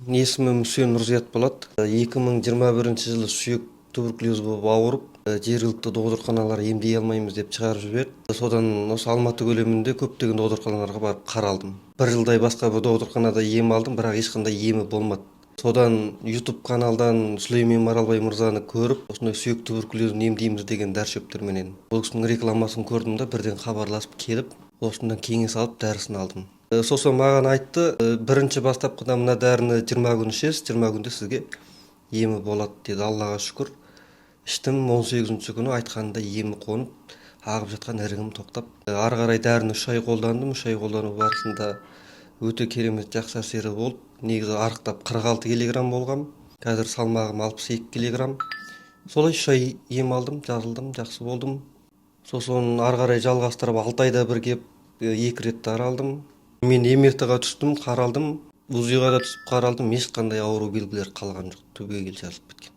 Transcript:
Есімім Үсен Нұрзият болады. 2021 жылы сүйек туберкулез болып ауырып, жергілікті докторханалар емдей алмаймыз деп шығарып жіберді. Содан осы Алматы көлемінде көптеген докторханаларға барып қаралдым. Бір жылдай басқа бір докторханада ем алдым, бірақ ешқандай емі болмады. Содан YouTube каналдан Сүлеймен Маралбай мырзаны көріп, осындай сүйек туберкулезін емдейміз деген дәрішөптерменен бұл кісінің рекламасын көрдім да бірден хабарласып келіп, осындан кеңес алып дәрісін алдым. Сосын маған айтты, бірінші бастапқыда мына дәріні 20 күн ішесіз, 20 күнде сізге емі болады деді. Аллаға шүкір. Іштім, 18-ші күні айтқанында емі қонып, ағып жатқан ірігім тоқтап. Ары қарай дәріні 3 ай қолдандым. 3 ай қолдану барысында өте керемет жақсы әсері болды. Негізі арықтап 46 килограмм болғам. Қазір салмағым 62 килограмм. Солай 3 ай ем алдым, жазылдым, жақсы болдым. Сосын ары қарай жалғастырып 6 айда бір кеп 2 рет таралдым. Мен МРТ-ға түстім, қаралдым. УЗИ-ға да түсіп қаралдым. Ешқандай ауру белгілері қалған жоқ. Түбегейлі жазылып кеткен.